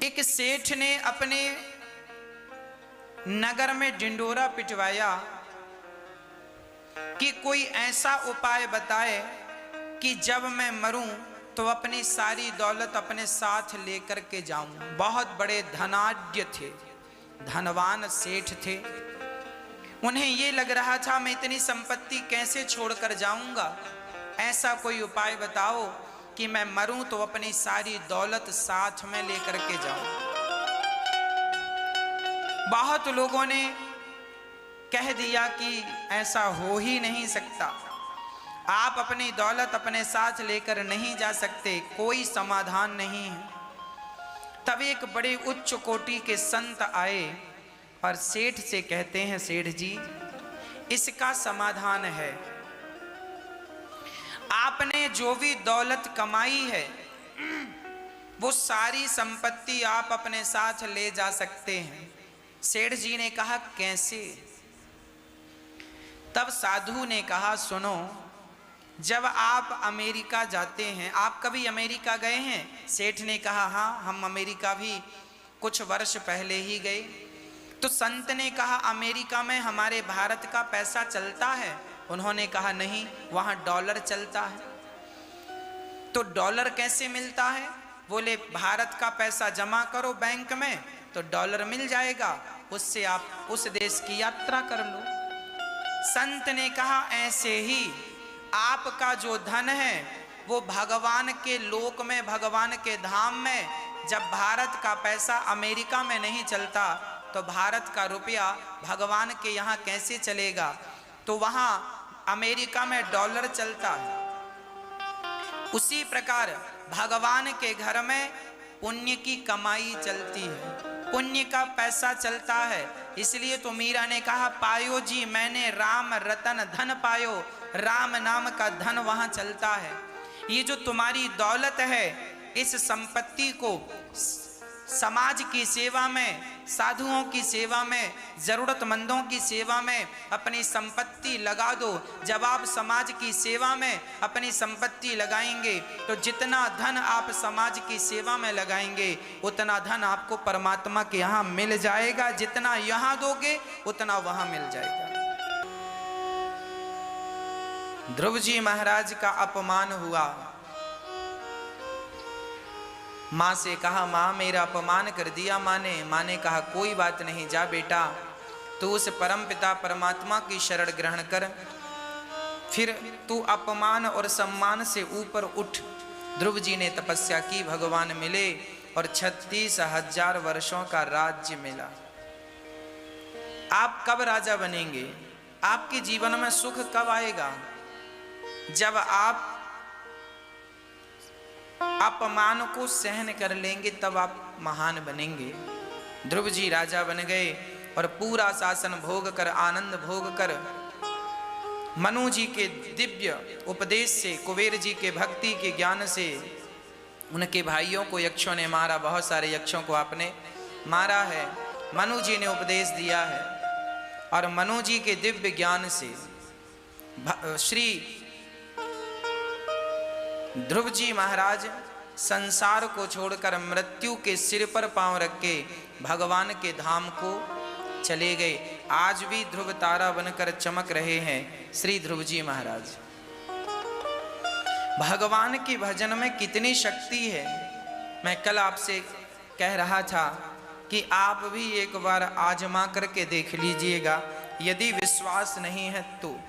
एक सेठ ने अपने नगर में डिंडोरा पिटवाया कि कोई ऐसा उपाय बताए कि जब मैं मरूं तो अपनी सारी दौलत अपने साथ लेकर के जाऊं। बहुत बड़े धनाढ्य थे, धनवान सेठ थे। उन्हें यह लग रहा था मैं इतनी संपत्ति कैसे छोड़कर जाऊंगा, ऐसा कोई उपाय बताओ कि मैं मरूं तो अपनी सारी दौलत साथ में लेकर के जाऊं। बहुत लोगों ने कह दिया कि ऐसा हो ही नहीं सकता, आप अपनी दौलत अपने साथ लेकर नहीं जा सकते, कोई समाधान नहीं है। तब एक बड़े उच्च कोटि के संत आए और सेठ से कहते हैं, सेठ जी इसका समाधान है, आपने जो भी दौलत कमाई है वो सारी संपत्ति आप अपने साथ ले जा सकते हैं। सेठ जी ने कहा कैसे? तब साधु ने कहा सुनो, जब आप अमेरिका जाते हैं, आप कभी अमेरिका गए हैं? सेठ ने कहा हाँ, हम अमेरिका भी कुछ वर्ष पहले ही गए। तो संत ने कहा अमेरिका में हमारे भारत का पैसा चलता है? उन्होंने कहा नहीं, वहां डॉलर चलता है। तो डॉलर कैसे मिलता है? बोले भारत का पैसा जमा करो बैंक में तो डॉलर मिल जाएगा, उससे आप उस देश की यात्रा कर लो। संत ने कहा ऐसे ही आपका जो धन है वो भगवान के लोक में, भगवान के धाम में, जब भारत का पैसा अमेरिका में नहीं चलता तो भारत का रुपया भगवान के यहाँ कैसे चलेगा? तो वहाँ अमेरिका में डॉलर चलता है। उसी प्रकार भगवान के घर में पुण्य की कमाई चलती है, पुण्य का पैसा चलता है। इसलिए तो मीरा ने कहा पायो जी मैंने राम रतन धन पायो, राम नाम का धन वहां चलता है। ये जो तुम्हारी दौलत है, इस संपत्ति को समाज की सेवा में, साधुओं की सेवा में, जरूरतमंदों की सेवा में अपनी संपत्ति लगा दो। जब आप समाज की सेवा में अपनी संपत्ति लगाएंगे तो जितना धन आप समाज की सेवा में लगाएंगे उतना धन आपको परमात्मा के यहाँ मिल जाएगा। जितना यहाँ दोगे उतना वहां मिल जाएगा। ध्रुव जी महाराज का अपमान हुआ। माँ से कहा माँ मेरा अपमान कर दिया माँ ने कहा कोई बात नहीं, जा बेटा तू उस परम पिता परमात्मा की शरण ग्रहण कर, फिर तू अपमान और सम्मान से ऊपर उठ। ध्रुव जी ने तपस्या की, भगवान मिले और 36,000 वर्षों का राज्य मिला। आप कब राजा बनेंगे? आपके जीवन में सुख कब आएगा? जब आप अपमान को सहन कर लेंगे तब आप महान बनेंगे। ध्रुव जी राजा बन गए और पूरा शासन भोग कर, आनंद भोग कर, मनु जी के दिव्य उपदेश से, कुबेर जी के भक्ति के ज्ञान से उनके भाइयों को यक्षों ने मारा, बहुत सारे यक्षों को आपने मारा है, मनु जी ने उपदेश दिया है। और मनु जी के दिव्य ज्ञान से श्री ध्रुव जी महाराज संसार को छोड़कर मृत्यु के सिर पर पांव रख के भगवान के धाम को चले गए। आज भी ध्रुव तारा बनकर चमक रहे हैं श्री ध्रुव जी महाराज। भगवान के भजन में कितनी शक्ति है। मैं कल आपसे कह रहा था कि आप भी एक बार आजमा करके देख लीजिएगा, यदि विश्वास नहीं है तो।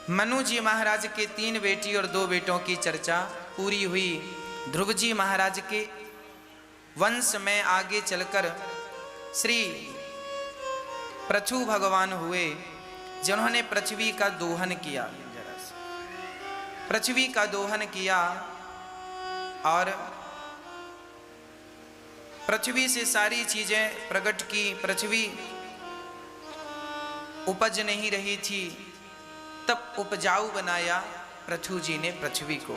मनु जी महाराज के 3 बेटी और 2 बेटों की चर्चा पूरी हुई। ध्रुव जी महाराज के वंश में आगे चलकर श्री पृथु भगवान हुए, जिन्होंने पृथ्वी का दोहन किया। पृथ्वी का दोहन किया और पृथ्वी से सारी चीजें प्रकट की। पृथ्वी उपज नहीं रही थी, तब उपजाऊ बनाया पृथु जी ने पृथ्वी को।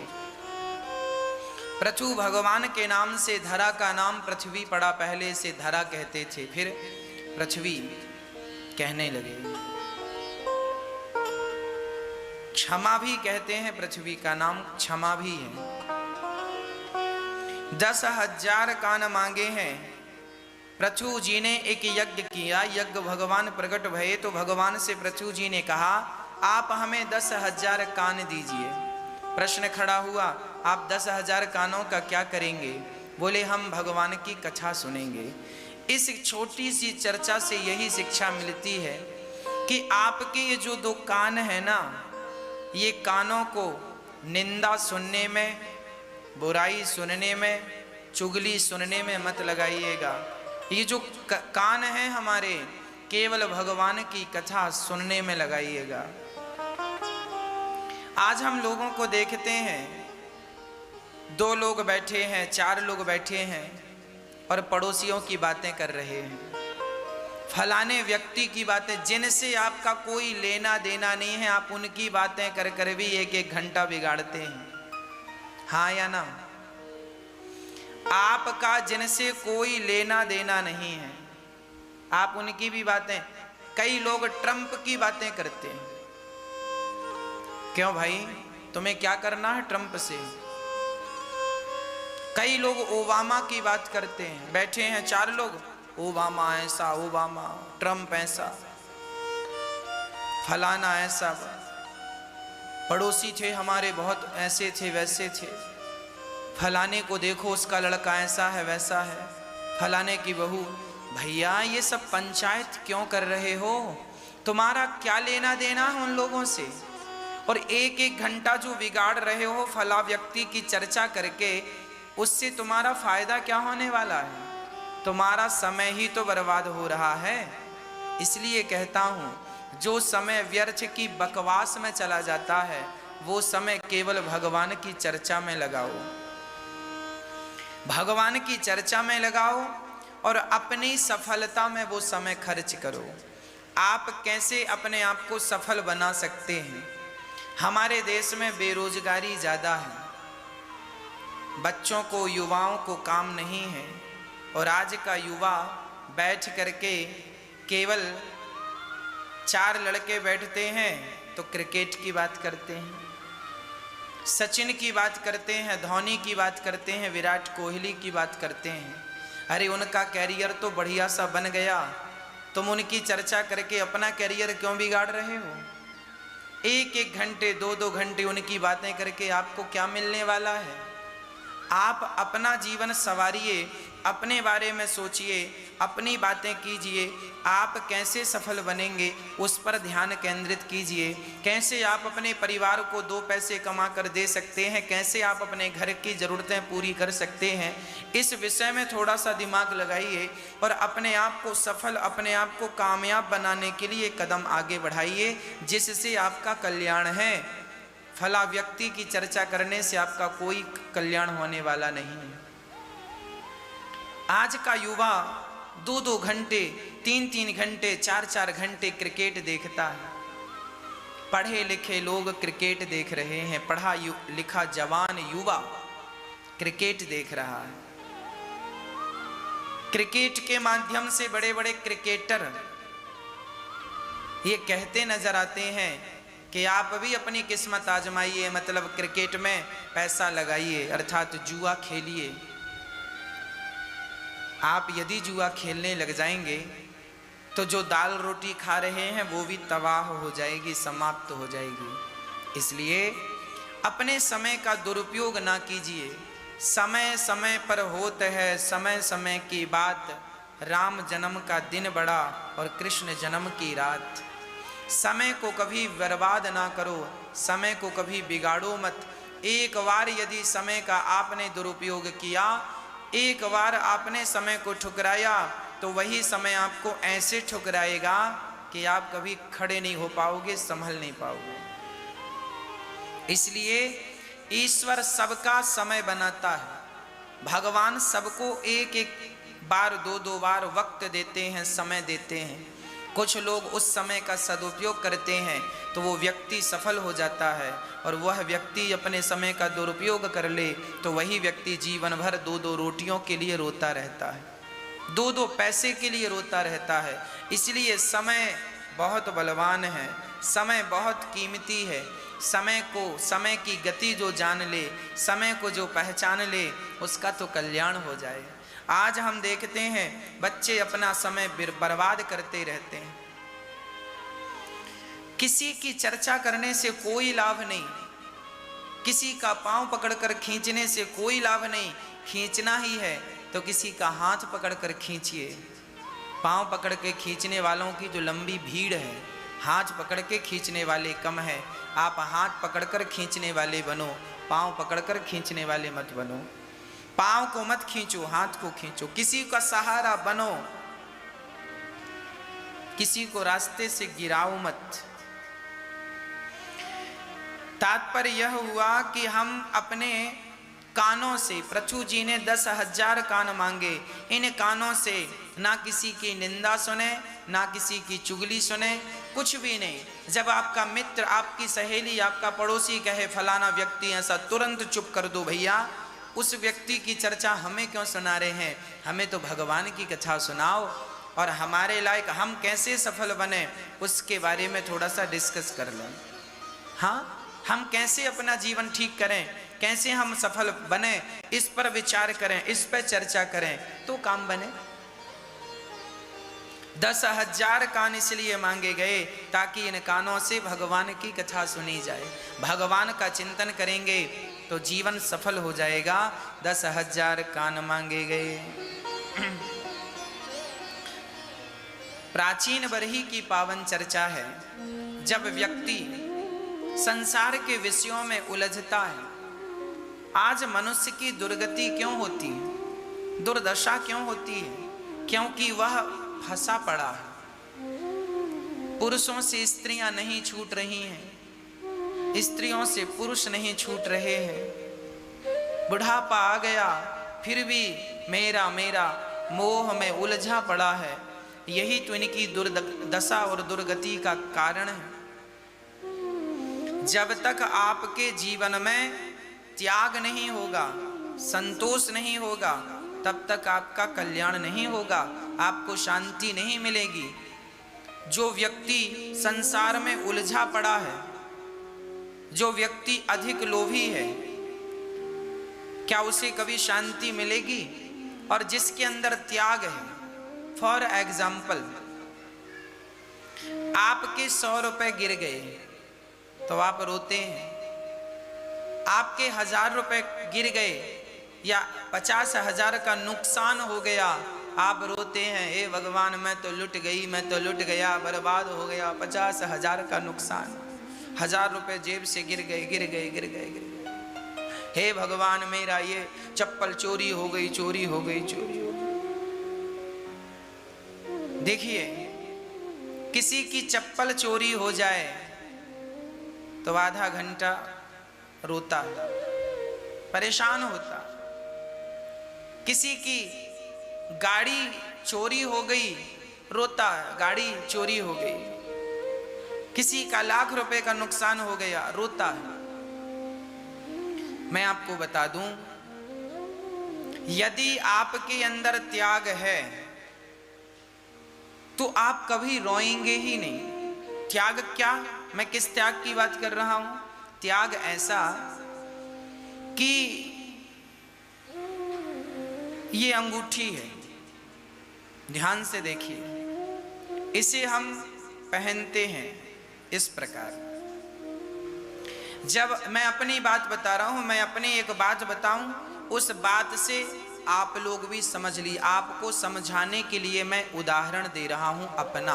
पृथु भगवान के नाम से धरा का नाम पृथ्वी पड़ा, पहले से धरा कहते थे, फिर पृथ्वी कहने लगे। क्षमा भी कहते हैं, पृथ्वी का नाम क्षमा भी है। 10,000 कान मांगे हैं। पृथु जी ने एक यज्ञ किया, यज्ञ भगवान प्रकट भये तो भगवान से पृथु जी ने कहा आप हमें 10,000 कान दीजिए। प्रश्न खड़ा हुआ, आप 10,000 कानों का क्या करेंगे? बोले हम भगवान की कथा सुनेंगे। इस छोटी सी चर्चा से यही शिक्षा मिलती है कि आपके ये जो 2 कान है ना, ये कानों को निंदा सुनने में, बुराई सुनने में, चुगली सुनने में मत लगाइएगा। ये जो कान है हमारे, केवल भगवान की कथा सुनने में लगाइएगा। आज हम लोगों को देखते हैं, 2 लोग बैठे हैं, 4 लोग बैठे हैं और पड़ोसियों की बातें कर रहे हैं, फलाने व्यक्ति की बातें जिनसे आपका कोई लेना देना नहीं है, आप उनकी बातें कर कर भी 1-1 घंटा बिगाड़ते हैं। हाँ या ना? आपका जिनसे कोई लेना देना नहीं है, आप उनकी भी बातें, कई लोग ट्रंप की बातें करते हैं। क्यों भाई, तुम्हें क्या करना है ट्रंप से? कई लोग ओबामा की बात करते हैं, बैठे हैं 4 लोग, ओबामा ऐसा, ओबामा, ट्रंप ऐसा, फलाना ऐसा, पड़ोसी थे हमारे बहुत ऐसे थे वैसे थे, फलाने को देखो उसका लड़का ऐसा है वैसा है, फलाने की बहू। भैया ये सब पंचायत क्यों कर रहे हो? तुम्हारा क्या लेना देना है उन लोगों से? और 1-1 घंटा जो बिगाड़ रहे हो फला व्यक्ति की चर्चा करके, उससे तुम्हारा फायदा क्या होने वाला है? तुम्हारा समय ही तो बर्बाद हो रहा है। इसलिए कहता हूँ, जो समय व्यर्थ की बकवास में चला जाता है, वो समय केवल भगवान की चर्चा में लगाओ। भगवान की चर्चा में लगाओ और अपनी सफलता में वो समय खर्च करो। आप कैसे अपने आप को सफल बना सकते हैं? हमारे देश में बेरोजगारी ज़्यादा है, बच्चों को, युवाओं को काम नहीं है, और आज का युवा बैठ करके केवल 4 लड़के बैठते हैं तो क्रिकेट की बात करते हैं, सचिन की बात करते हैं, धोनी की बात करते हैं, विराट कोहली की बात करते हैं। अरे उनका कैरियर तो बढ़िया सा बन गया, तुम उनकी चर्चा करके अपना कैरियर क्यों बिगाड़ रहे हो? 1-1 घंटे, 2-2 घंटे उनकी बातें करके आपको क्या मिलने वाला है? आप अपना जीवन संवारिए, अपने बारे में सोचिए, अपनी बातें कीजिए। आप कैसे सफल बनेंगे उस पर ध्यान केंद्रित कीजिए। कैसे आप अपने परिवार को 2 पैसे कमा कर दे सकते हैं, कैसे आप अपने घर की ज़रूरतें पूरी कर सकते हैं, इस विषय में थोड़ा सा दिमाग लगाइए और अपने आप को सफल, अपने आप को कामयाब बनाने के लिए कदम आगे बढ़ाइए, जिससे आपका कल्याण है। फला व्यक्ति की चर्चा करने से आपका कोई कल्याण होने वाला नहीं है। आज का युवा 2-2 घंटे, 3-3 घंटे, 4-4 घंटे क्रिकेट देखता है। पढ़े लिखे लोग क्रिकेट देख रहे हैं, पढ़ा लिखा जवान युवा क्रिकेट देख रहा है। क्रिकेट के माध्यम से बड़े बड़े क्रिकेटर ये कहते नजर आते हैं कि आप भी अपनी किस्मत आजमाइए, मतलब क्रिकेट में पैसा लगाइए, अर्थात जुआ खेलिए। आप यदि जुआ खेलने लग जाएंगे तो जो दाल रोटी खा रहे हैं वो भी तबाह हो जाएगी, समाप्त हो जाएगी। इसलिए अपने समय का दुरुपयोग ना कीजिए। समय समय पर होत है समय समय की बात, राम जन्म का दिन बड़ा और कृष्ण जन्म की रात। समय को कभी बर्बाद ना करो, समय को कभी बिगाड़ो मत। एक बार यदि समय का आपने दुरुपयोग किया, एक बार आपने समय को ठुकराया, तो वही समय आपको ऐसे ठुकराएगा कि आप कभी खड़े नहीं हो पाओगे, संभल नहीं पाओगे। इसलिए ईश्वर सबका समय बनाता है। भगवान सबको 1-1 बार, 2-2 बार वक्त देते हैं, समय देते हैं। कुछ लोग उस समय का सदुपयोग करते हैं तो वो व्यक्ति सफल हो जाता है, और वह व्यक्ति अपने समय का दुरुपयोग कर ले तो वही व्यक्ति जीवन भर 2-2 रोटियों के लिए रोता रहता है, 2-2 पैसे के लिए रोता रहता है। इसलिए समय बहुत बलवान है, समय बहुत कीमती है। समय को, समय की गति जो जान ले, समय को जो पहचान ले, उसका तो कल्याण हो जाए। आज हम देखते हैं बच्चे अपना समय बर्बाद करते रहते हैं। किसी की चर्चा करने से कोई लाभ नहीं, किसी का पांव पकड़कर खींचने से कोई लाभ नहीं। खींचना ही है तो किसी का हाथ पकड़कर खींचिए। पांव पकड़ के खींचने वालों की जो लंबी भीड़ है, हाथ पकड़ के खींचने वाले कम है। आप हाथ पकड़कर खींचने वाले बनो, पांव पकड़कर खींचने वाले मत बनो। पांव को मत खींचो, हाथ को खींचो। किसी का सहारा बनो, किसी को रास्ते से गिराओ मत। तात्पर्य यह हुआ कि हम अपने कानों से, पृथु जी ने 10,000 कान मांगे, इन कानों से ना किसी की निंदा सुने, ना किसी की चुगली सुने, कुछ भी नहीं। जब आपका मित्र, आपकी सहेली, आपका पड़ोसी कहे फलाना व्यक्ति ऐसा, तुरंत चुप कर दो भैया। उस व्यक्ति की चर्चा हमें क्यों सुना रहे हैं? हमें तो भगवान की कथा सुनाओ, और हमारे लायक हम कैसे सफल बने उसके बारे में थोड़ा सा डिस्कस कर लें। हाँ, हम कैसे अपना जीवन ठीक करें, कैसे हम सफल बने, इस पर विचार करें, इस पर चर्चा करें तो काम बने। 10,000 कान इसलिए मांगे गए ताकि इन कानों से भगवान की कथा सुनी जाए। भगवान का चिंतन करेंगे तो जीवन सफल हो जाएगा। 10,000 कान मांगे गए। प्राचीन बरही की पावन चर्चा है, जब व्यक्ति संसार के विषयों में उलझता है। आज मनुष्य की दुर्गति क्यों होती है, दुर्दशा क्यों होती है? क्योंकि वह फंसा पड़ा है। पुरुषों से स्त्रियां नहीं छूट रही हैं, स्त्रियों से पुरुष नहीं छूट रहे हैं। बुढ़ापा आ गया फिर भी मेरा मेरा मोह में उलझा पड़ा है। यही तो इनकी दुर्दशा और दुर्गति का कारण है। जब तक आपके जीवन में त्याग नहीं होगा, संतोष नहीं होगा, तब तक आपका कल्याण नहीं होगा, आपको शांति नहीं मिलेगी। जो व्यक्ति संसार में उलझा पड़ा है, जो व्यक्ति अधिक लोभी है, क्या उसे कभी शांति मिलेगी? और जिसके अंदर त्याग है, फॉर एग्जाम्पल, आपके 100 रुपए गिर गए तो आप रोते हैं। आपके 1000 रुपए गिर गए या 50,000 का नुकसान हो गया, आप रोते हैं, हे भगवान मैं तो लुट गई, मैं तो लुट गया, बर्बाद हो गया। 50,000 का नुकसान, 1000 रुपए जेब से गिर गए, गिर गए, गिर गए, गिर गए। हे भगवान मेरा ये चप्पल चोरी हो गई, चोरी हो गई, चोरी हो गई। देखिए, किसी की चप्पल चोरी हो जाए तो आधा घंटा रोता, परेशान होता। किसी की गाड़ी चोरी हो गई, रोता, गाड़ी चोरी हो गई। किसी का लाख रुपए का नुकसान हो गया, रोता है। मैं आपको बता दूं, यदि आपके अंदर त्याग है तो आप कभी रोएंगे ही नहीं। त्याग क्या? मैं किस त्याग की बात कर रहा हूं? त्याग ऐसा कि ये अंगूठी है, ध्यान से देखिए, इसे हम पहनते हैं इस प्रकार। जब मैं अपनी बात बता रहा हूं, मैं अपनी एक बात बताऊं, उस बात से आप लोग भी समझ ली। आपको समझाने के लिए मैं उदाहरण दे रहा हूं अपना।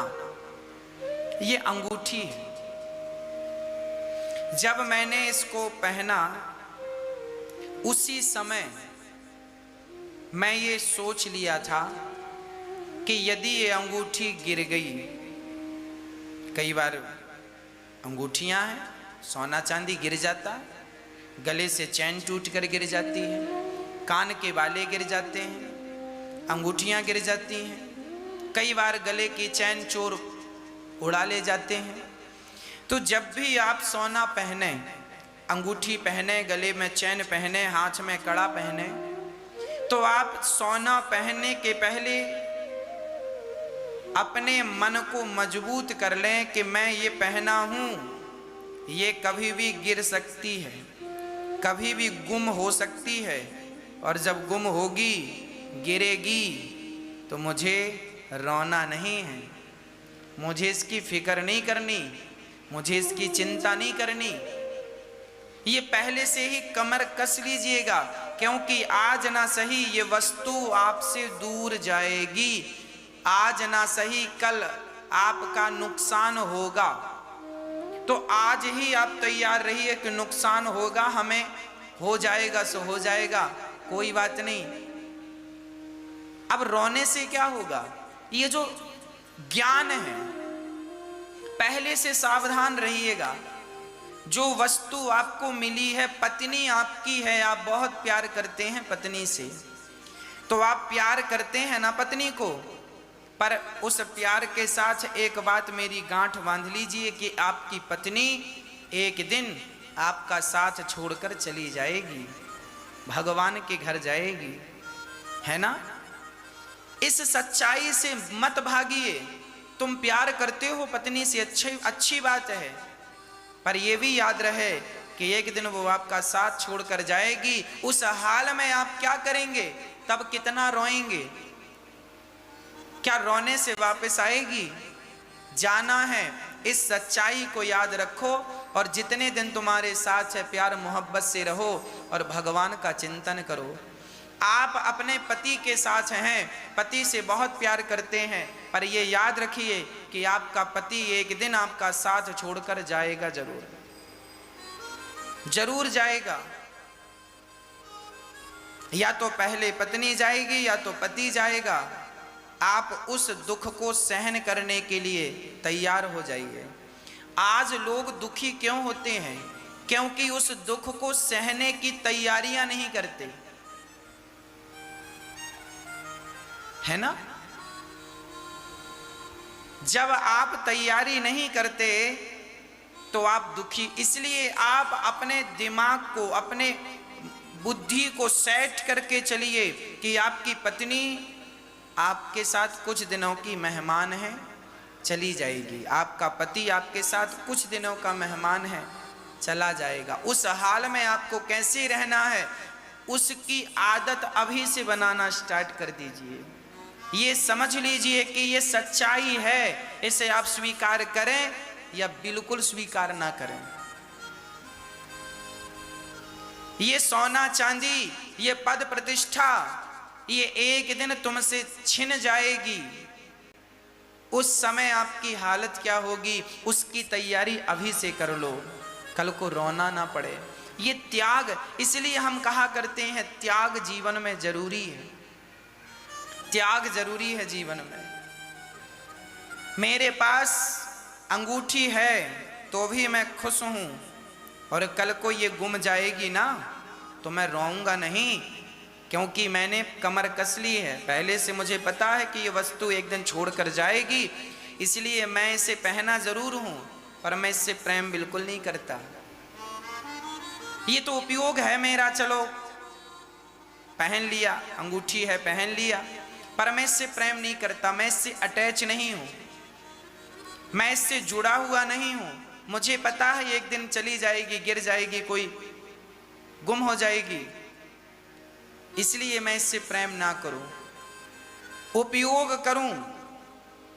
ये अंगूठी है। जब मैंने इसको पहना, उसी समय मैं ये सोच लिया था कि यदि ये अंगूठी गिर गई, कई बार अंगूठियां हैं, सोना चांदी गिर जाता, गले से चैन टूट कर गिर जाती है, कान के बाले गिर जाते हैं, अंगूठियां गिर जाती हैं, कई बार गले की चैन चोर उड़ा ले जाते हैं। तो जब भी आप सोना पहने, अंगूठी पहने, गले में चैन पहने, हाथ में कड़ा पहने, तो आप सोना पहनने के पहले अपने मन को मजबूत कर लें कि मैं ये पहना हूं, ये कभी भी गिर सकती है, कभी भी गुम हो सकती है, और जब गुम होगी, गिरेगी, तो मुझे रोना नहीं है, मुझे इसकी फिक्र नहीं करनी, मुझे इसकी चिंता नहीं करनी। ये पहले से ही कमर कस लीजिएगा, क्योंकि आज ना सही ये वस्तु आपसे दूर जाएगी, आज ना सही कल आपका नुकसान होगा। तो आज ही आप तैयार रहिए कि नुकसान होगा, हमें हो जाएगा सो हो जाएगा, कोई बात नहीं। अब रोने से क्या होगा? ये जो ज्ञान है, पहले से सावधान रहिएगा। जो वस्तु आपको मिली है, पत्नी आपकी है, आप बहुत प्यार करते हैं पत्नी से, तो आप प्यार करते हैं ना पत्नी को, पर उस प्यार के साथ एक बात मेरी गांठ बांध लीजिए कि आपकी पत्नी एक दिन आपका साथ छोड़कर चली जाएगी, भगवान के घर जाएगी, है ना? इस सच्चाई से मत भागिए। तुम प्यार करते हो पत्नी से, अच्छी बात है, पर यह भी याद रहे कि एक दिन वो आपका साथ छोड़कर जाएगी। उस हाल में आप क्या करेंगे? तब कितना रोएंगे? क्या रोने से वापस आएगी? जाना है, इस सच्चाई को याद रखो, और जितने दिन तुम्हारे साथ है प्यार मोहब्बत से रहो और भगवान का चिंतन करो। आप अपने पति के साथ हैं, पति से बहुत प्यार करते हैं, पर ये याद रखिए कि आपका पति एक दिन आपका साथ छोड़कर जाएगा, जरूर जरूर जाएगा। या तो पहले पत्नी जाएगी या तो पति जाएगा। आप उस दुख को सहन करने के लिए तैयार हो जाइए। आज लोग दुखी क्यों होते हैं? क्योंकि उस दुख को सहने की तैयारियां नहीं करते, है ना? जब आप तैयारी नहीं करते तो आप दुखी। इसलिए आप अपने दिमाग को, अपने बुद्धि को सेट करके चलिए कि आपकी पत्नी आपके साथ कुछ दिनों की मेहमान है, चली जाएगी। आपका पति आपके साथ कुछ दिनों का मेहमान है, चला जाएगा। उस हाल में आपको कैसे रहना है, उसकी आदत अभी से बनाना स्टार्ट कर दीजिए। ये समझ लीजिए कि ये सच्चाई है, इसे आप स्वीकार करें या बिल्कुल स्वीकार ना करें। ये सोना चांदी, ये पद प्रतिष्ठा, ये एक दिन तुमसे छिन जाएगी। उस समय आपकी हालत क्या होगी, उसकी तैयारी अभी से कर लो, कल को रोना ना पड़े। ये त्याग, इसलिए हम कहा करते हैं त्याग जीवन में जरूरी है, त्याग जरूरी है जीवन में। मेरे पास अंगूठी है तो भी मैं खुश हूं, और कल को ये गुम जाएगी ना तो मैं रोऊंगा नहीं, क्योंकि मैंने कमर कस ली है। पहले से मुझे पता है कि ये वस्तु एक दिन छोड़कर जाएगी, इसलिए मैं इसे पहना जरूर हूं, पर मैं इससे प्रेम बिल्कुल नहीं करता। ये तो उपयोग है मेरा, चलो पहन लिया, अंगूठी है पहन लिया, पर मैं इससे प्रेम नहीं करता, मैं इससे अटैच नहीं हूं, मैं इससे जुड़ा हुआ नहीं हूं। मुझे पता है एक दिन चली जाएगी, गिर जाएगी, कोई गुम हो जाएगी, इसलिए मैं इससे प्रेम ना करूं, उपयोग करूं,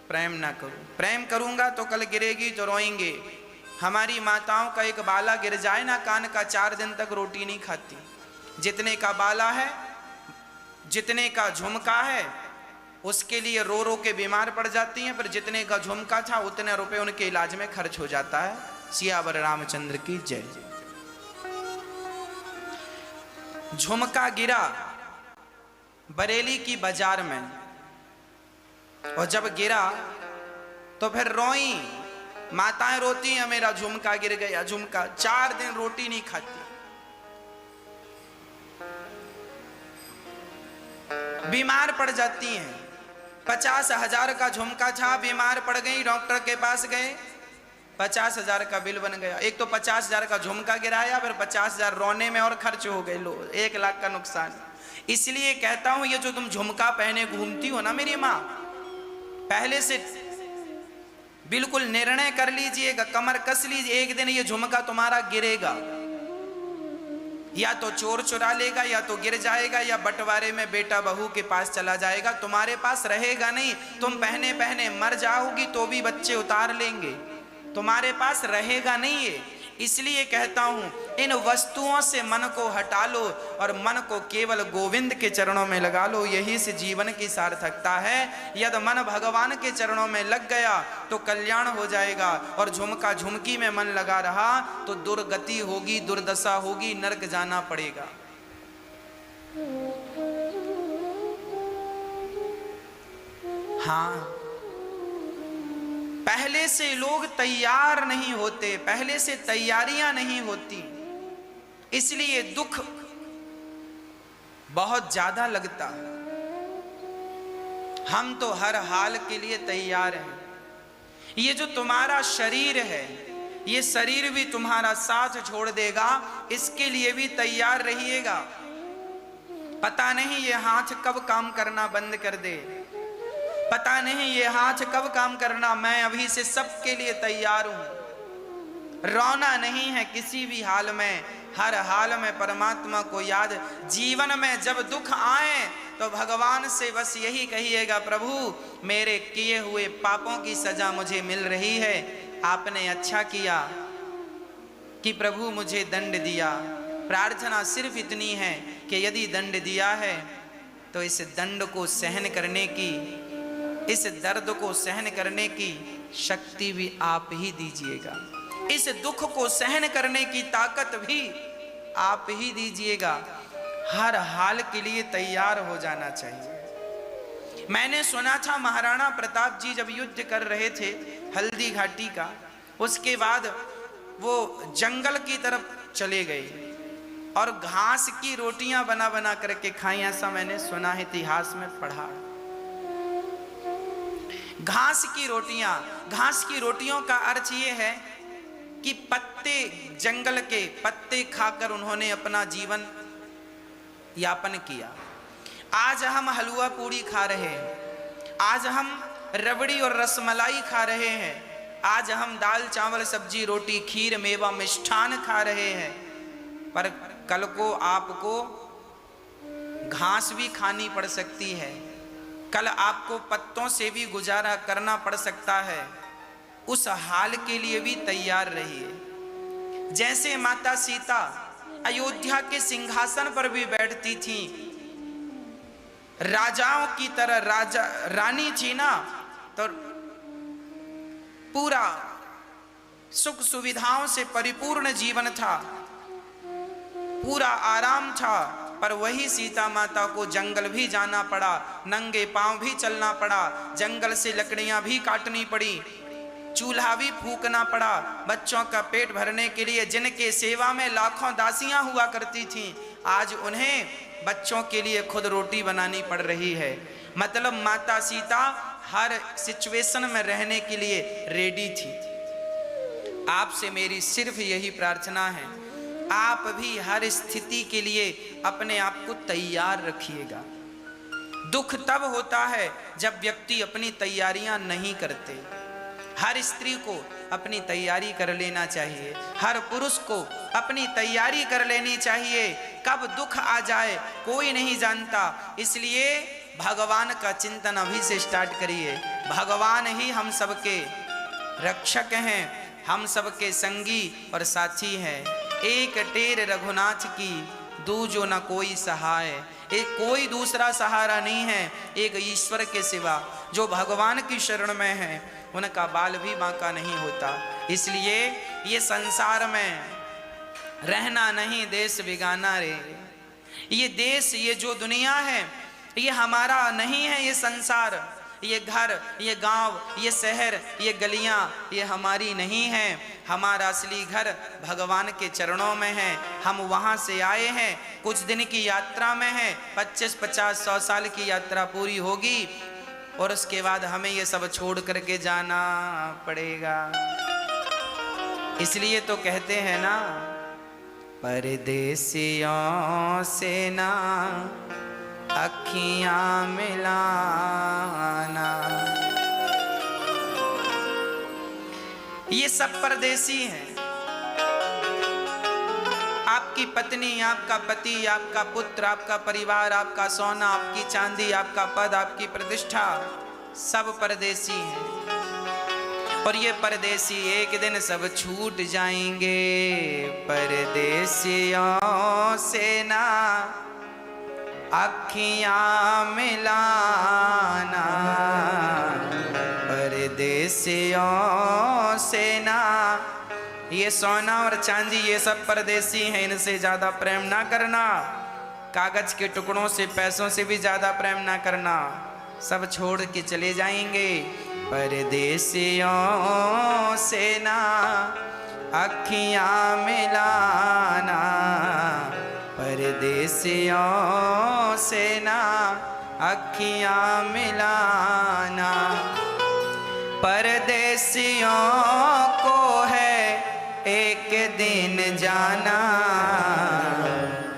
प्रेम ना करूं। प्रेम करूंगा तो कल गिरेगी तो रोएंगे। हमारी माताओं का एक बाला गिर जाए ना कान का, 4 दिन तक रोटी नहीं खाती। जितने का बाला है, जितने का झुमका है, उसके लिए रो रो के बीमार पड़ जाती हैं, पर जितने का झुमका था उतने रुपए उनके इलाज में खर्च हो जाता है। सियावर रामचंद्र की जय। झुमका गिरा बरेली की बाजार में, और जब गिरा तो फिर रोई, माताएं रोती हैं मेरा झुमका गिर गया, झुमका। 4 दिन रोटी नहीं खाती, बीमार पड़ जाती हैं। 50,000 का झुमका था, बीमार पड़ गई, डॉक्टर के पास गए, 50,000 का बिल बन गया। एक तो 50,000 का झुमका गिराया, फिर 50,000 रोने में और खर्च हो गए, लो 1 लाख का नुकसान। इसलिए कहता हूं ये जो तुम झुमका पहने घूमती हो ना मेरी माँ, पहले से बिल्कुल निर्णय कर लीजिएगा, कमर कस लीजिए, एक दिन ये झुमका तुम्हारा गिरेगा, या तो चोर चुरा लेगा, या तो गिर जाएगा, या बंटवारे में बेटा बहू के पास चला जाएगा, तुम्हारे पास रहेगा नहीं। तुम पहने पहने मर जाओगी तो भी बच्चे उतार लेंगे, तुम्हारे पास रहेगा नहीं ये। इसलिए कहता हूं, इन वस्तुओं से मन को हटा लो और मन को केवल गोविंद के चरणों में लगा लो, यही से जीवन की सार्थकता है। यदि मन भगवान के चरणों में लग गया तो कल्याण हो जाएगा, और झुमका झुमकी में मन लगा रहा तो दुर्गति होगी, दुर्दशा होगी, नरक जाना पड़ेगा। हाँ, पहले से लोग तैयार नहीं होते, पहले से तैयारियां नहीं होती, इसलिए दुख बहुत ज्यादा लगता है। हम तो हर हाल के लिए तैयार हैं। ये जो तुम्हारा शरीर है, ये शरीर भी तुम्हारा साथ छोड़ देगा, इसके लिए भी तैयार रहिएगा। पता नहीं ये हाथ कब काम करना बंद कर दे, पता नहीं ये हाथ कब काम करना। मैं अभी से सबके लिए तैयार हूं। रोना नहीं है किसी भी हाल में, हर हाल में परमात्मा को याद। जीवन में जब दुख आए तो भगवान से बस यही कहिएगा, प्रभु मेरे किए हुए पापों की सजा मुझे मिल रही है, आपने अच्छा किया कि प्रभु मुझे दंड दिया। प्रार्थना सिर्फ इतनी है कि यदि दंड दिया है तो इस दंड को सहन करने की, इस दर्द को सहन करने की शक्ति भी आप ही दीजिएगा, इस दुख को सहन करने की ताकत भी आप ही दीजिएगा। हर हाल के लिए तैयार हो जाना चाहिए। मैंने सुना था महाराणा प्रताप जी जब युद्ध कर रहे थे हल्दी घाटी का, उसके बाद वो जंगल की तरफ चले गए और घास की रोटियां बना बना करके खाई, ऐसा मैंने सुना है, इतिहास में पढ़ा। घास की रोटियों का अर्थ ये है कि पत्ते, जंगल के पत्ते खाकर उन्होंने अपना जीवन यापन किया। आज हम हलवा पूड़ी खा रहे हैं, आज हम रबड़ी और रसमलाई खा रहे हैं, आज हम दाल चावल सब्जी रोटी खीर मेवा मिष्ठान खा रहे हैं, पर कल को आपको घास भी खानी पड़ सकती है, कल आपको पत्तों से भी गुजारा करना पड़ सकता है। उस हाल के लिए भी तैयार रहिए। जैसे माता सीता अयोध्या के सिंहासन पर भी बैठती थी, राजाओं की तरह रानी थी ना, तो पूरा सुख सुविधाओं से परिपूर्ण जीवन था, पूरा आराम था, पर वही सीता माता को जंगल भी जाना पड़ा, नंगे पांव भी चलना पड़ा, जंगल से लकड़ियां भी काटनी पड़ी, चूल्हा भी फूकना पड़ा, बच्चों का पेट भरने के लिए। जिनके सेवा में लाखों दासियां हुआ करती थीं, आज उन्हें बच्चों के लिए खुद रोटी बनानी पड़ रही है। मतलब माता सीता हर सिचुएशन में रहने के लिए रेडी थी। आपसे मेरी सिर्फ यही प्रार्थना है, आप भी हर स्थिति के लिए अपने आप को तैयार रखिएगा। दुख तब होता है जब व्यक्ति अपनी तैयारियां नहीं करते। हर स्त्री को अपनी तैयारी कर लेना चाहिए, हर पुरुष को अपनी तैयारी कर लेनी चाहिए। कब दुख आ जाए कोई नहीं जानता, इसलिए भगवान का चिंतन अभी से स्टार्ट करिए। भगवान ही हम सबके रक्षक हैं, हम सबके संगी और साथी हैं। एक टेर रघुनाथ की, दूजो न कोई सहाय। एक कोई दूसरा सहारा नहीं है एक ईश्वर के सिवा। जो भगवान की शरण में है उनका बाल भी बांका नहीं होता। इसलिए ये संसार में रहना नहीं देश बिगाना रे। ये देश, ये जो दुनिया है, ये हमारा नहीं है। ये संसार, ये घर, ये गांव, ये शहर, ये गलियां, ये हमारी नहीं है। हमारा असली घर भगवान के चरणों में है। हम वहां से आए हैं, कुछ दिन की यात्रा में हैं। 25, 50, 100 साल की यात्रा पूरी होगी और उसके बाद हमें ये सब छोड़ करके जाना पड़ेगा। इसलिए तो कहते हैं ना, परदेसियों से ना अखियां मिलाना, ये सब परदेसी हैं। आपकी पत्नी, आपका पति, आपका पुत्र, आपका परिवार, आपका सोना, आपकी चांदी, आपका पद, आपकी प्रतिष्ठा, सब परदेसी हैं। और ये परदेसी एक दिन सब छूट जाएंगे। परदेसियों से ना अखियां मिलाना, परदेसियों से ना। ये सोना और चांदी ये सब परदेसी हैं, इनसे ज्यादा प्रेम ना करना। कागज के टुकड़ों से, पैसों से भी ज्यादा प्रेम ना करना, सब छोड़ के चले जाएंगे। परदेसियों से ना अखियां मिलाना, परदेसियों से ना अखियां मिलाना। परदेसियों को है एक दिन जाना,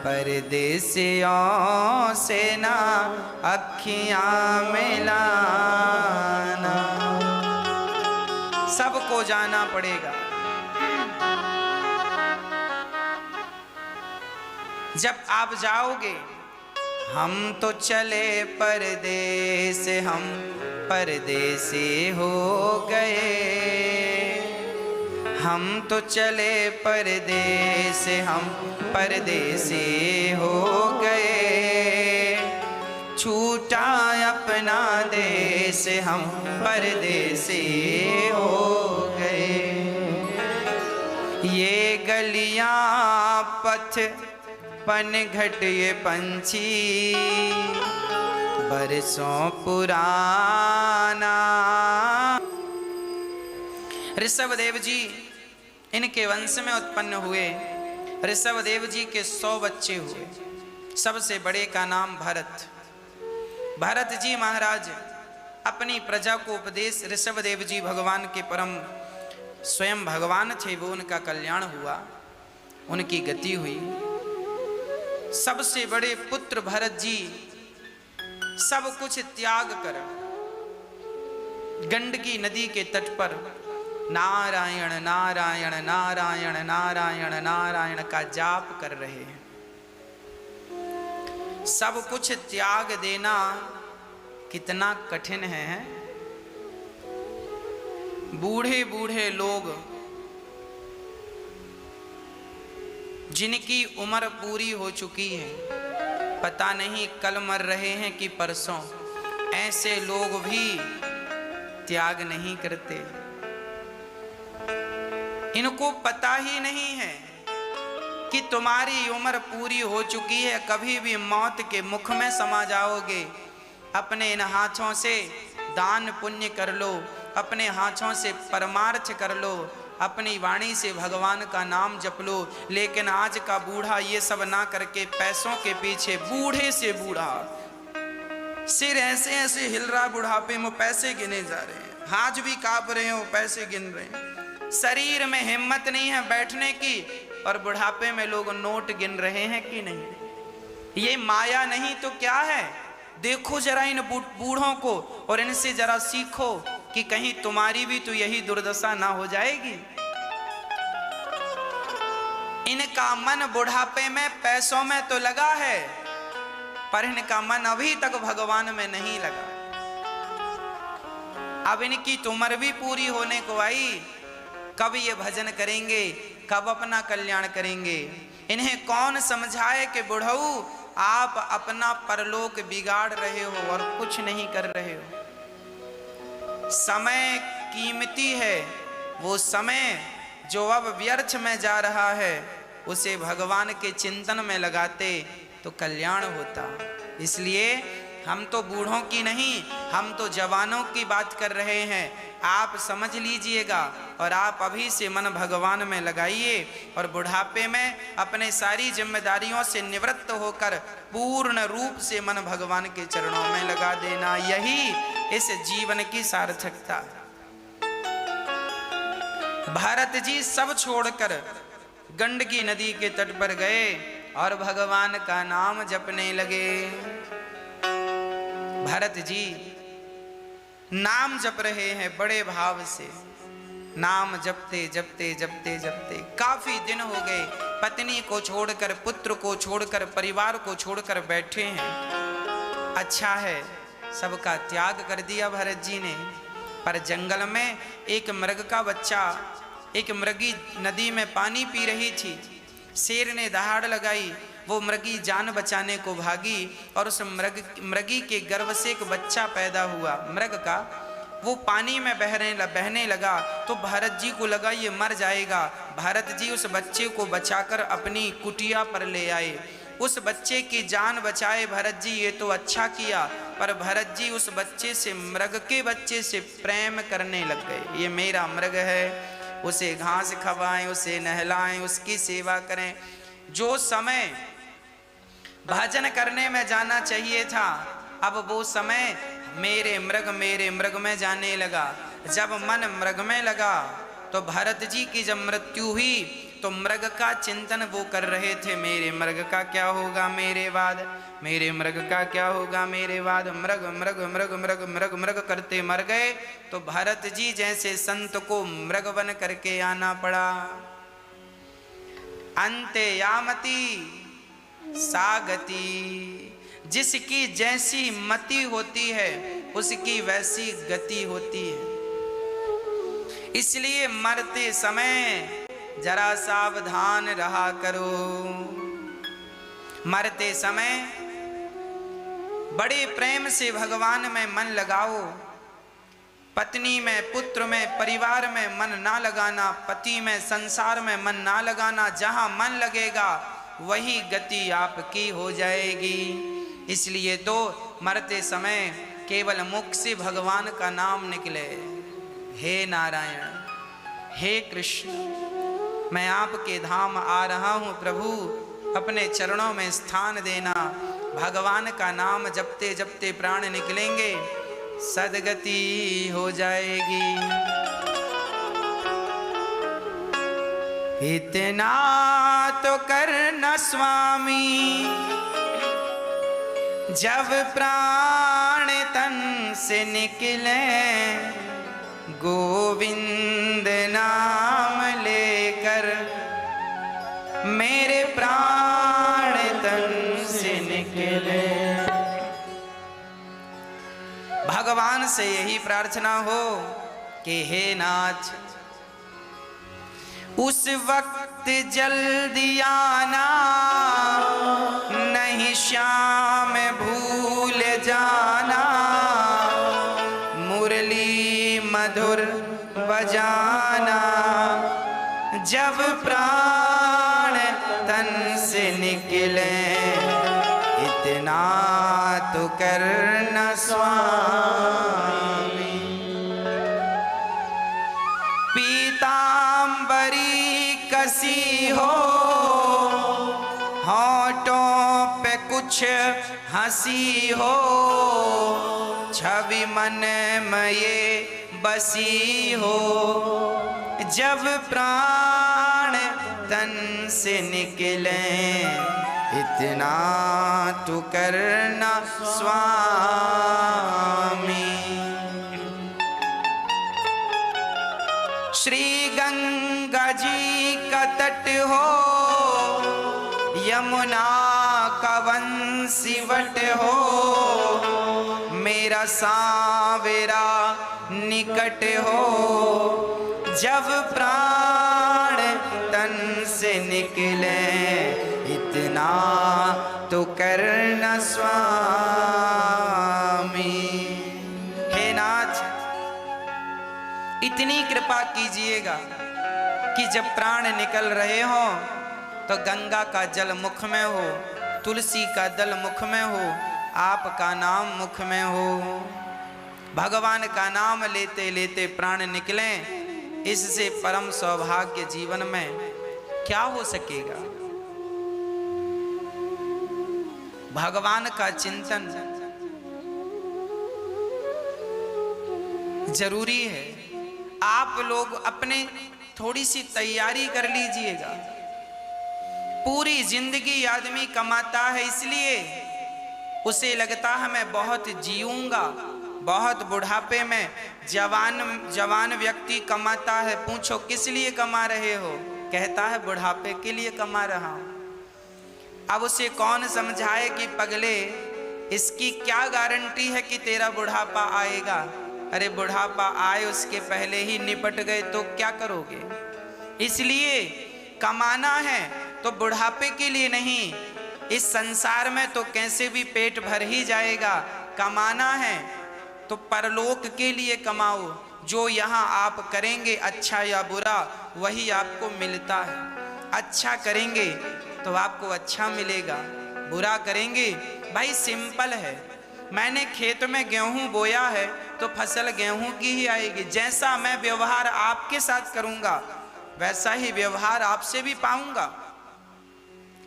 परदेसियों से ना अखियां मिलाना। सबको जाना पड़ेगा। जब आप जाओगे, हम तो चले परदेस, हम परदेसी हो गए। हम तो चले परदेस, हम परदेसी हो गए। छूटा अपना देश, हम परदेसी हो गए। ये गलियां पथ पनघट ये पंछी बरसों पुराना। ऋषभदेव जी इनके वंश में उत्पन्न हुए। ऋषभदेव जी के 100 बच्चे हुए। सबसे बड़े का नाम भरत। भरत जी महाराज अपनी प्रजा को उपदेश, ऋषभदेव जी भगवान के परम स्वयं भगवान थे, वो उनका कल्याण हुआ, उनकी गति हुई। सबसे बड़े पुत्र भरत जी सब कुछ त्याग कर गंडकी नदी के तट पर नारायण नारायण नारायण नारायण नारायण का जाप कर रहे हैं। सब कुछ त्याग देना कितना कठिन है। बूढ़े बूढ़े लोग जिनकी उम्र पूरी हो चुकी है, पता नहीं कल मर रहे हैं कि परसों, ऐसे लोग भी त्याग नहीं करते। इनको पता ही नहीं है कि तुम्हारी उम्र पूरी हो चुकी है, कभी भी मौत के मुख में समा जाओगे। अपने इन हाथों से दान पुण्य कर लो, अपने हाथों से परमार्थ कर लो, अपनी वाणी से भगवान का नाम जप लो। लेकिन आज का बूढ़ा ये सब ना करके पैसों के पीछे, बूढ़े से बूढ़ा सिर ऐसे ऐसे हिल रहा, बुढ़ापे में पैसे गिने जा रहे हैं, हाथ भी कांप रहे हो, पैसे गिन रहे हैं। शरीर में हिम्मत नहीं है बैठने की, और बुढ़ापे में लोग नोट गिन रहे हैं कि नहीं। ये माया नहीं तो क्या है? देखो जरा इन बूढ़ों को और इनसे जरा सीखो कि कहीं तुम्हारी भी तो यही दुर्दशा ना हो जाएगी। इनका मन बुढ़ापे में पैसों में तो लगा है, पर इनका मन अभी तक भगवान में नहीं लगा। अब इनकी तो उम्र भी पूरी होने को आई, कब ये भजन करेंगे, कब अपना कल्याण करेंगे। इन्हें कौन समझाए कि बुढ़ऊ आप अपना परलोक बिगाड़ रहे हो और कुछ नहीं कर रहे हो। समय कीमती है, वो समय जो अब व्यर्थ में जा रहा है उसे भगवान के चिंतन में लगाते तो कल्याण होता। इसलिए हम तो बूढ़ों की नहीं, हम तो जवानों की बात कर रहे हैं। आप समझ लीजिएगा और आप अभी से मन भगवान में लगाइए और बुढ़ापे में अपने सारी जिम्मेदारियों से निवृत्त होकर पूर्ण रूप से मन भगवान के चरणों में लगा देना। यही इस जीवन की सार्थकता। भारत जी सब छोड़कर गंडकी नदी के तट पर गए और भगवान का नाम जपने लगे। भरत जी नाम जप रहे हैं बड़े भाव से। नाम जपते जपते जपते जपते काफी दिन हो गए, पत्नी को छोड़कर, पुत्र को छोड़कर, परिवार को छोड़कर बैठे हैं। अच्छा है, सबका त्याग कर दिया भरत जी ने। पर जंगल में एक मृग का बच्चा, एक मृगी नदी में पानी पी रही थी। शेर ने दहाड़ लगाई, वो मृगी जान बचाने को भागी और उस मृगी के गर्भ से एक बच्चा पैदा हुआ मृग का। वो पानी में बहने लगा तो भरत जी को लगा ये मर जाएगा। भरत जी उस बच्चे को बचाकर अपनी कुटिया पर ले आए, उस बच्चे की जान बचाए भरत जी। ये तो अच्छा किया, पर भरत जी उस बच्चे से, मृग के बच्चे से प्रेम करने लग गए। ये मेरा मृग है, उसे घास खवाएं, उसे नहलाएं, उसकी सेवा करें। जो समय भजन करने में जाना चाहिए था, अब वो समय मेरे मृग में जाने लगा। जब मन मृग में लगा तो भरत जी की जब मृत्यु हुई तो मृग का चिंतन वो कर रहे थे, मेरे मृग का क्या होगा मेरे बाद, मेरे मृग का क्या होगा मेरे बाद। मृग मृग मृग मृग मृग मृग करते मर गए। तो भरत जी जैसे संत को मृग बन करके आना पड़ा। अंते यामति सागति, जिसकी जैसी मति होती है उसकी वैसी गति होती है। इसलिए मरते समय जरा सावधान रहा करो। मरते समय बड़े प्रेम से भगवान में मन लगाओ। पत्नी में, पुत्र में, परिवार में मन ना लगाना, पति में, संसार में मन ना लगाना। जहां मन लगेगा वही गति आपकी हो जाएगी। इसलिए तो मरते समय केवल मुख से भगवान का नाम निकले, हे नारायण, हे कृष्ण, मैं आपके धाम आ रहा हूँ प्रभु, अपने चरणों में स्थान देना। भगवान का नाम जपते जपते प्राण निकलेंगे, सदगति हो जाएगी। इतना तो करना स्वामी, जब प्राण तन से निकले, गोविंद नाम लेकर मेरे प्राण तन से निकले। भगवान से यही प्रार्थना हो कि हे नाथ, उस वक्त जल्दी आना, नहीं श्याम भूल जाना, मुरली मधुर बजाना। जब प्राण तन से निकले, इतना तो करना स्वामी। पीतांबरी कसी हो, होठों पे कुछ हंसी हो, छवि मन में ये बसी हो। जब प्राण तन से निकले, इतना तो करना स्वामी। श्री गंगा जी का तट हो, यमुना का वंशीवट हो, मेरा सावेरा निकट हो। जब प्राण तन से निकले, इतना तो करना स्वामी। हे नाथ, इतनी कृपा कीजिएगा कि जब प्राण निकल रहे हो तो गंगा का जल मुख में हो, तुलसी का दल मुख में हो, आपका नाम मुख में हो। भगवान का नाम लेते लेते प्राण निकलें, इससे परम सौभाग्य जीवन में क्या हो सकेगा। भगवान का चिंतन जरूरी है। आप लोग अपने थोड़ी सी तैयारी कर लीजिएगा। पूरी जिंदगी आदमी कमाता है, इसलिए उसे लगता है मैं बहुत जीऊंगा, बहुत बुढ़ापे में जवान व्यक्ति कमाता है, पूछो किस लिए कमा रहे हो, कहता है बुढ़ापे के लिए कमा रहा हूं। अब उसे कौन समझाए कि पगले इसकी क्या गारंटी है कि तेरा बुढ़ापा आएगा। अरे बुढ़ापा आए उसके पहले ही निपट गए तो क्या करोगे। इसलिए कमाना है तो बुढ़ापे के लिए नहीं, इस संसार में तो कैसे भी पेट भर ही जाएगा। कमाना है तो परलोक के लिए कमाओ। जो यहाँ आप करेंगे अच्छा या बुरा वही आपको मिलता है। अच्छा करेंगे तो आपको अच्छा मिलेगा, बुरा करेंगे भाई सिंपल है। मैंने खेत में गेहूं बोया है तो फसल गेहूं की ही आएगी। जैसा मैं व्यवहार आपके साथ करूंगा वैसा ही व्यवहार आपसे भी पाऊंगा।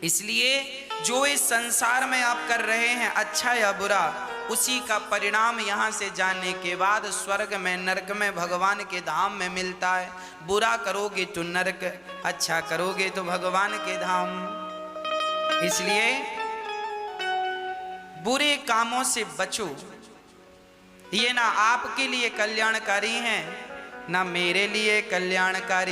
इसलिए जो इस संसार में आप कर रहे हैं अच्छा या बुरा, उसी का परिणाम यहाँ से जाने के बाद स्वर्ग में नरक में भगवान के धाम में मिलता है। बुरा करोगे तो नरक, अच्छा करोगे तो भगवान के धाम। इसलिए बुरे कामों से बचो। ये ना आपके लिए कल्याणकारी हैं ना मेरे लिए कल्याणकारी।